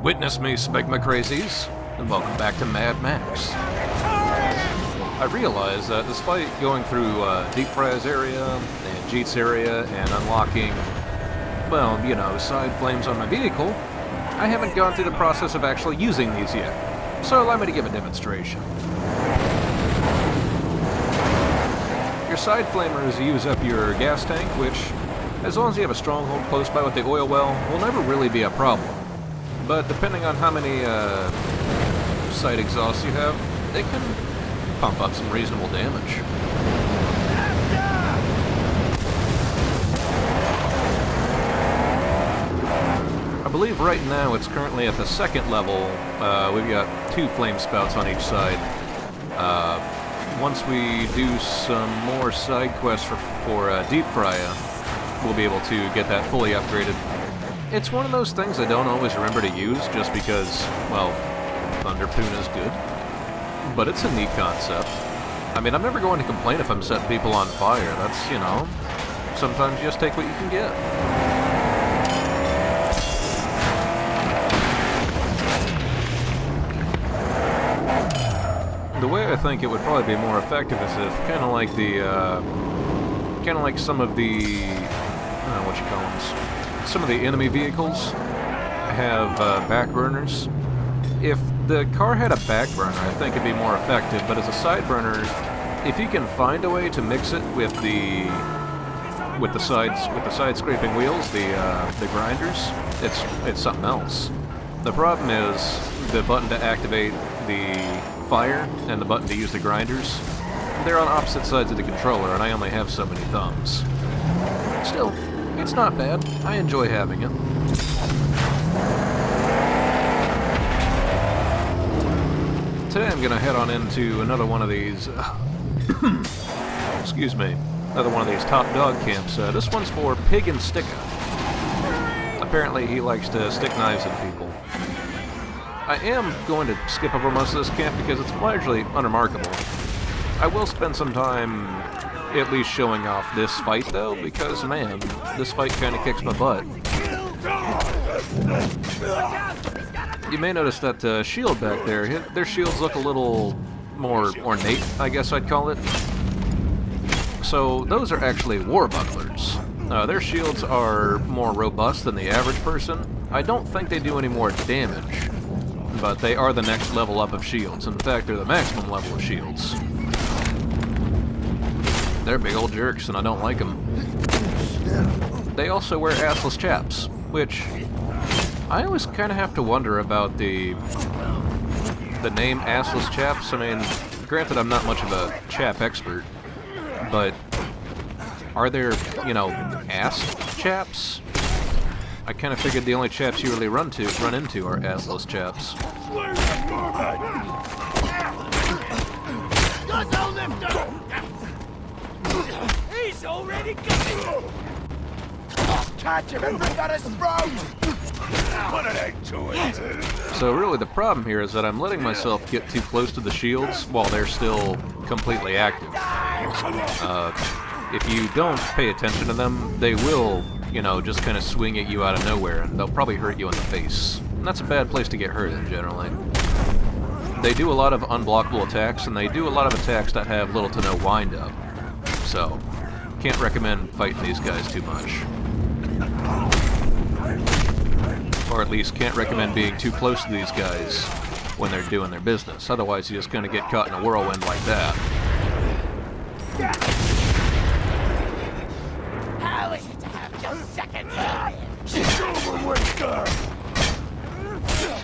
Witness me, Smegma Crazies, and welcome back to Mad Max. I realize that despite going through Deep Fry's area and Jeet's area and unlocking, well, you know, side flames on my vehicle, I haven't gone through the process of actually using these yet. So allow me to give a demonstration. Your side flamers use up your gas tank, which, as long as you have a stronghold close by with the oil well, will never really be a problem. But depending on how many side exhausts you have, they can pump up some reasonable damage. I believe right now it's currently at the second level. We've got 2 flame spouts on each side. Once we do some more side quests for Deep Frya, we'll be able to get that fully upgraded. It's one of those things I don't always remember to use just because, well, Thunder Puna's good. But it's a neat concept. I mean, I'm never going to complain if I'm setting people on fire. That's, you know, sometimes you just take what you can get. The way I think it would probably be more effective is if, kind of like the, some of the, I don't know what you call them, some of the enemy vehicles have back burners. If the car had a back burner, I think it'd be more effective, but as a side burner, if you can find a way to mix it with the side scraping wheels, the grinders, it's something else. The problem is the button to activate the fire and the button to use the grinders, they're on opposite sides of the controller, and I only have so many thumbs. Still, it's not bad. I enjoy having it. Today I'm gonna head on into another one of these, excuse me, another one of these top dog camps. This one's for Pig and Sticka. Apparently he likes to stick knives in people. I am going to skip over most of this camp because it's largely unremarkable. I will spend some time at least showing off this fight though, because man, this fight kind of kicks my butt. You may notice that shield back there, their shields look a little more ornate, I guess I'd call it. So those are actually war bucklers. Their shields are more robust than the average person. I don't think they do any more damage, but they are the next level up of shields. In fact, they're the maximum level of shields. They're big old jerks, and I don't like them. They also wear assless chaps, which I always kind of have to wonder about the name assless chaps. I mean, granted, I'm not much of a chap expert, but are there, you know, ass chaps? I kind of figured the only chaps you really run into are assless chaps. He's already got it! Catch him and bring out his throat! Put an egg to it! So really the problem here is that I'm letting myself get too close to the shields while they're still completely active. If you don't pay attention to them, they will, you know, just kind of swing at you out of nowhere, and they'll probably hurt you in the face. And that's a bad place to get hurt in, generally. They do a lot of unblockable attacks, and they do a lot of attacks that have little to no wind-up. So, can't recommend fighting these guys too much. Or at least can't recommend being too close to these guys when they're doing their business. Otherwise, you're just going to get caught in a whirlwind like that. How is it to have just seconds?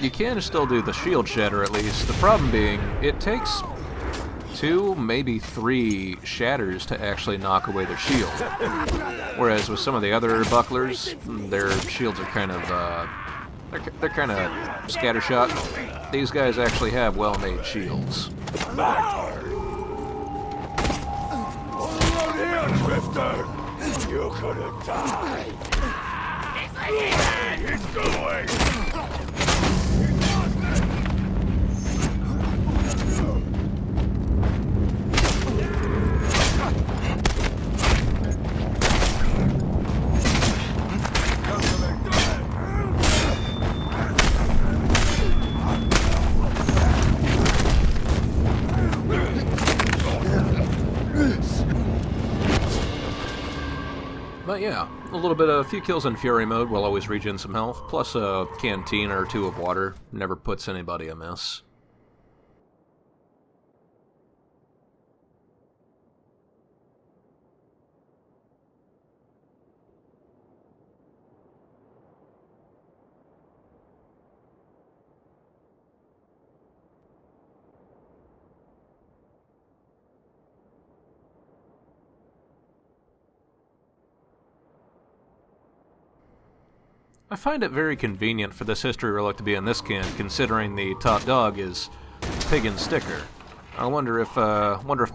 You can still do the shield shatter at least. The problem being, it takes 2, maybe 3 shatters to actually knock away their shield. Whereas with some of the other bucklers, their shields are kind of, they're kind of scattershot. These guys actually have well-made shields. Drifter! You could have died! He's going! But yeah, a few kills in Fury mode will always regen some health, plus a canteen or two of water never puts anybody amiss. I find it very convenient for this history relic to be in this can, considering the top dog is Pig and Sticker. I wonder if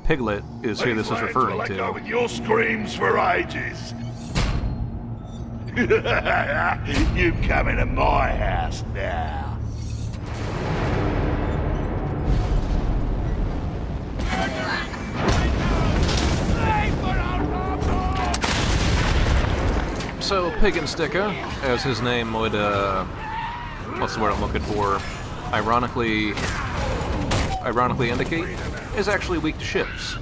Piglet is who this is referring to. With your screams for ages. You come into my house now. So, Pig and Sticker, as his name would, what's the word I'm looking for, ironically indicate, is actually weak to ships.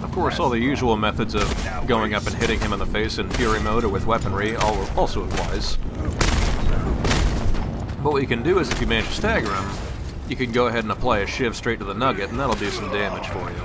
Of course, all the usual methods of going up and hitting him in the face in Fury mode or with weaponry also applies. But what you can do is, if you manage to stagger him, you can go ahead and apply a shiv straight to the nugget, and that'll do some damage for you.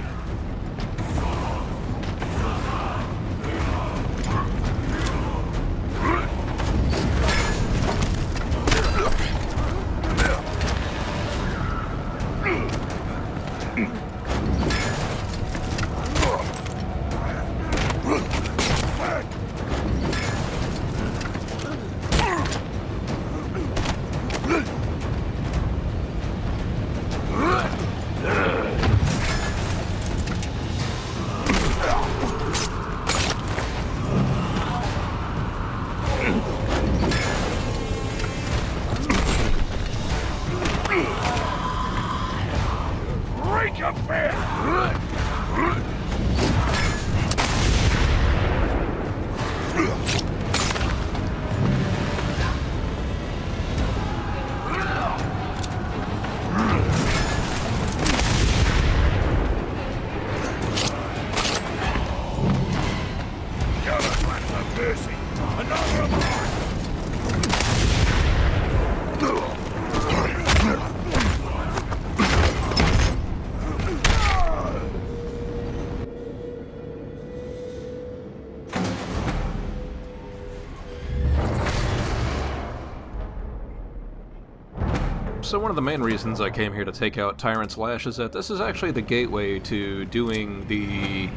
So one of the main reasons I came here to take out Tyrant's Lash is that this is actually the gateway to doing the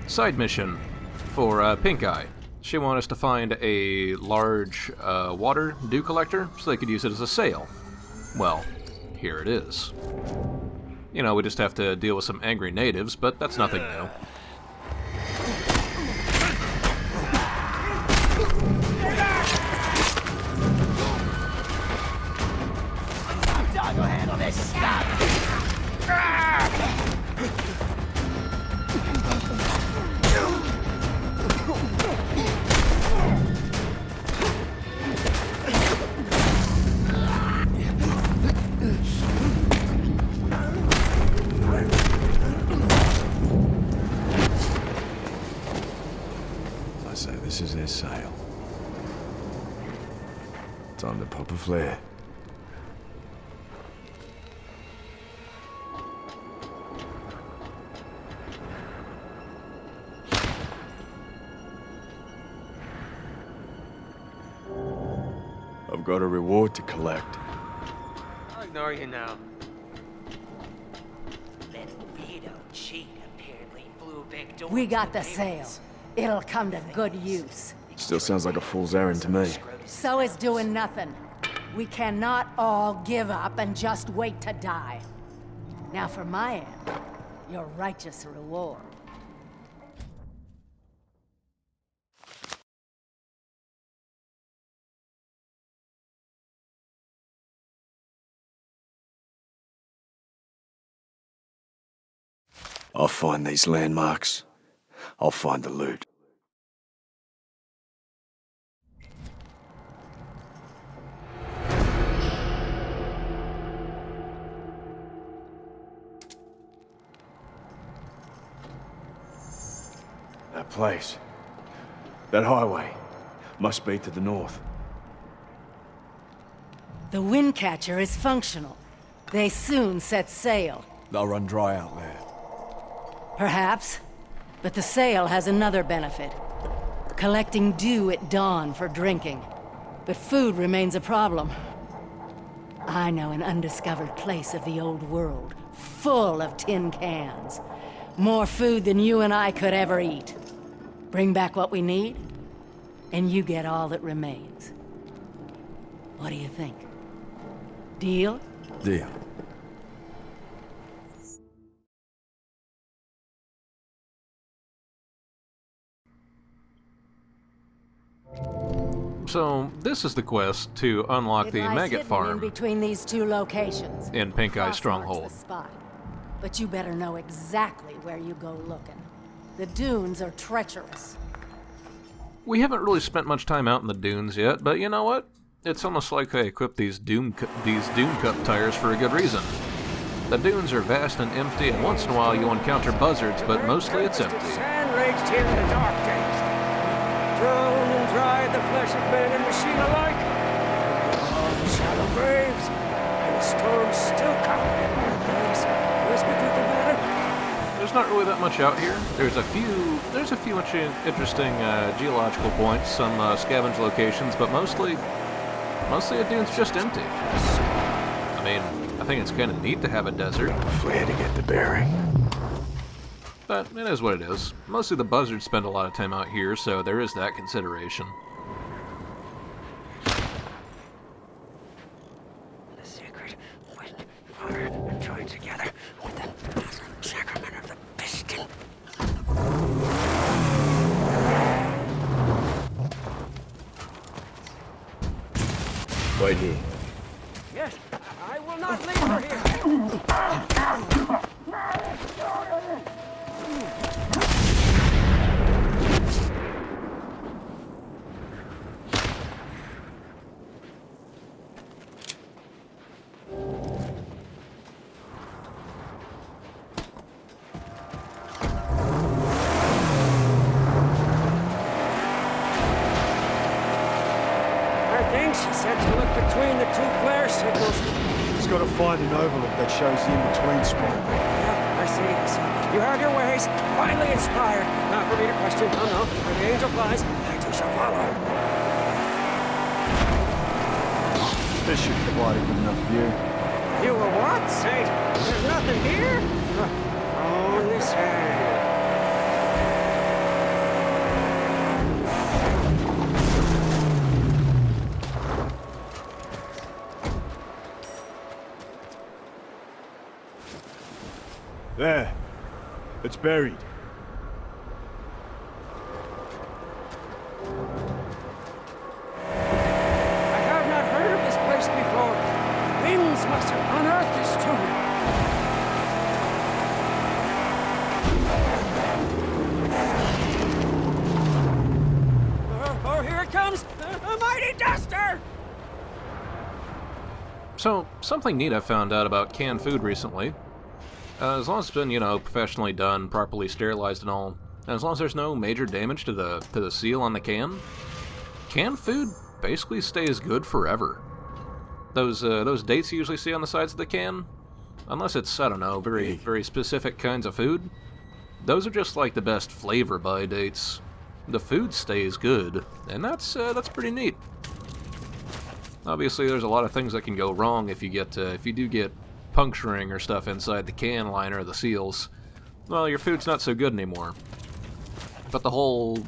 side mission for Pink Eye. She wanted us to find a large water dew collector so they could use it as a sail. Well, here it is. You know, we just have to deal with some angry natives, but that's nothing new. I'll handle this stuff. I say this is their sail. Time to pop a flare. I've got a reward to collect. I'll ignore you now. That weirdo cheat apparently blew a big door. We got the sail. It'll come to good use. Still sounds like a fool's errand to me. So is doing nothing. We cannot all give up and just wait to die. Now for my end, your righteous reward. I'll find these landmarks. I'll find the loot. That place. That highway. Must be to the north. The Windcatcher is functional. They soon set sail. They'll run dry out there. Perhaps. But the sail has another benefit. Collecting dew at dawn for drinking. But food remains a problem. I know an undiscovered place of the old world, full of tin cans. More food than you and I could ever eat. Bring back what we need, and you get all that remains. What do you think? Deal? Deal. So, this is the quest to unlock It the lies maggot hidden farm in between these two locations. in Pink Eye Cross marks Stronghold. the spot. But you better know exactly where you go looking. The dunes are treacherous. We haven't really spent much time out in the dunes yet, but you know what? It's almost like I equipped these Dune Cup tires for a good reason. The dunes are vast and empty, and once in a while you'll encounter buzzards, but mostly it's empty. Sand raged here in the dark days. Drowned and dried the flesh of man and machine alike. All the shallow graves, and the storms still come. Yes, we could do better. There's not really that much out here. There's a few interesting geological points, some scavenge locations, but mostly the dune's just empty. I mean, I think it's kind of neat to have a desert. Flare to get the bearing. But it is what it is. Mostly the buzzards spend a lot of time out here, so there is that consideration. The sacred wind, fire, and joined together with the sacrament of the piston. Wait here. Yes, I will not leave her here. I think she said to look between the two flare signals. He's got to find an overlook that shows the in-between spot. Yeah, I see. You have your ways, finally inspired. Not for me to question. Oh no, where the angel flies, I too shall follow. This should provide a good enough view. You were what, Saint? There's nothing here? Only sand. There. It's buried. I have not heard of this place before. Winds must have unearthed this tomb. Oh, here it comes! A mighty duster! So, something neat I found out about canned food recently. As long as it's been, professionally done, properly sterilized and all, and as long as there's no major damage to the seal on the can, canned food basically stays good forever. Those dates you usually see on the sides of the can, unless it's, I don't know, very, very specific kinds of food, those are just like the best flavor by dates. The food stays good, and that's pretty neat. Obviously, there's a lot of things that can go wrong if you do get puncturing or stuff inside the can liner of the seals. Well, your food's not so good anymore. But the whole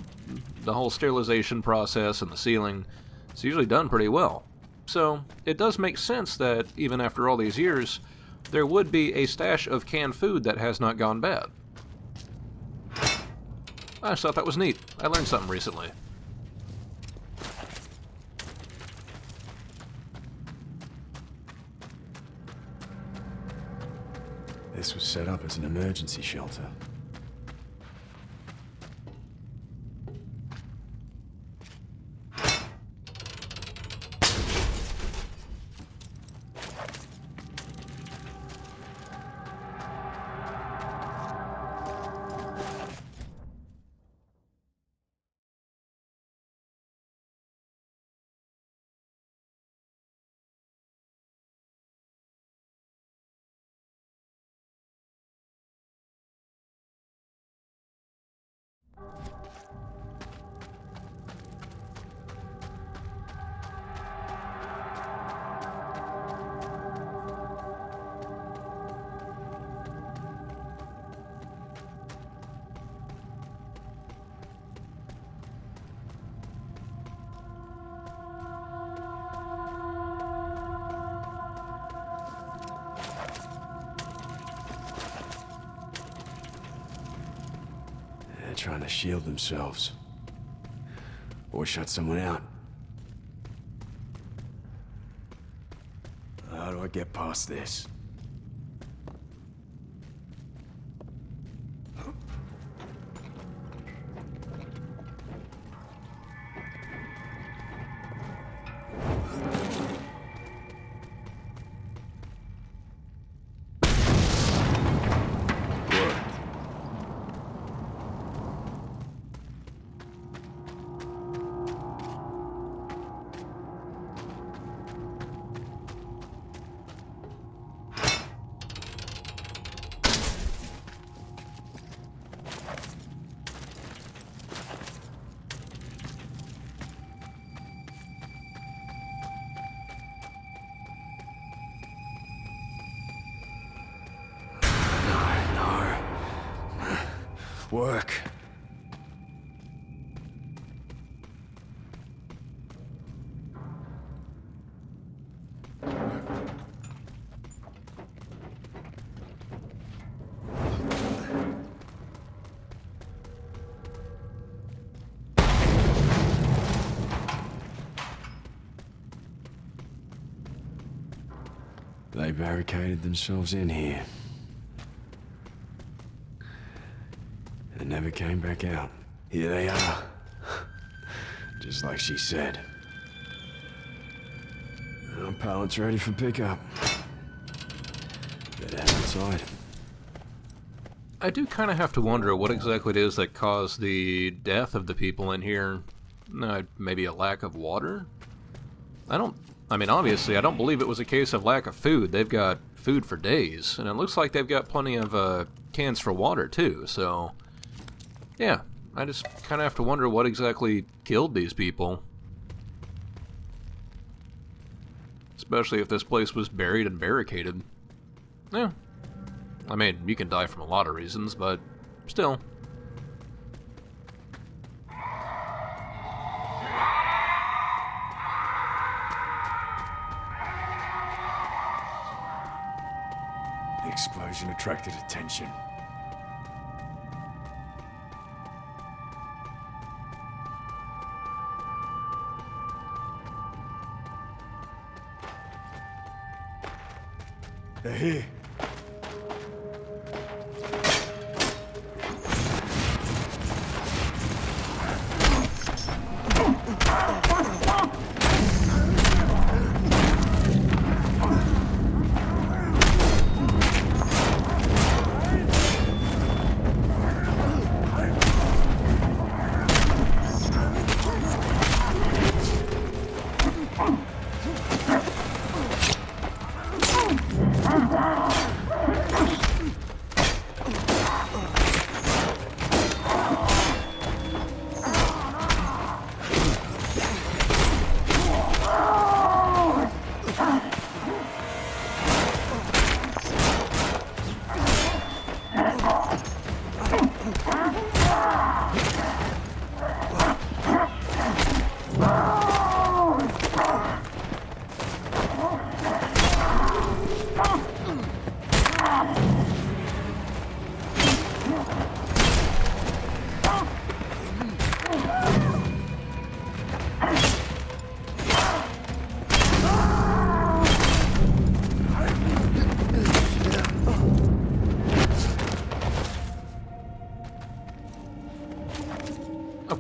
sterilization process and the sealing is usually done pretty well. So it does make sense that even after all these years, there would be a stash of canned food that has not gone bad. I just thought that was neat. I learned something recently. this was set up as an emergency shelter. They're trying to shield themselves. Or shut someone out. How do I get past this? Work. They barricaded themselves in here. And never came back out. Here they are. Just like she said. Our pallet's ready for pickup. Better head outside. I do kind of have to wonder what exactly it is that caused the death of the people in here. Maybe a lack of water? I mean, obviously, I don't believe it was a case of lack of food. They've got food for days, and it looks like they've got plenty of cans for water, too, so... Yeah, I just kind of have to wonder what exactly killed these people. Especially if this place was buried and barricaded. Yeah. I mean, you can die from a lot of reasons, but still. The explosion attracted attention. They're here.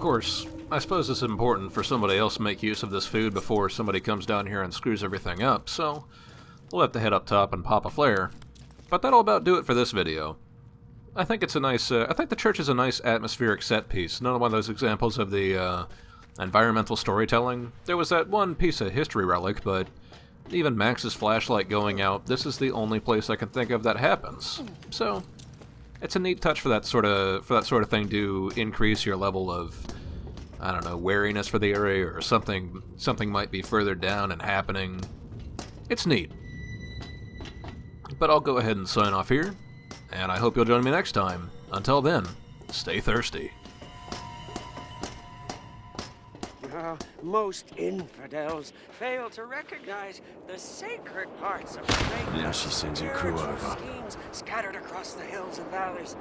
course, I suppose it's important for somebody else to make use of this food before somebody comes down here and screws everything up, so we'll have to head up top and pop a flare. But that'll about do it for this video. I think it's a nice, I think the church is a nice atmospheric set piece. Another one of those examples of the, environmental storytelling. There was that one piece of history relic, but even Max's flashlight going out, this is the only place I can think of that happens. So, it's a neat touch for that sort of thing to increase your level of, I don't know, wariness for the area, or something might be further down and happening. It's neat. But I'll go ahead and sign off here, and I hope you'll join me next time. Until then, stay thirsty. Most infidels fail to recognize the sacred parts of faith. Now she sends her crew over. Schemes scattered across the hills and valleys.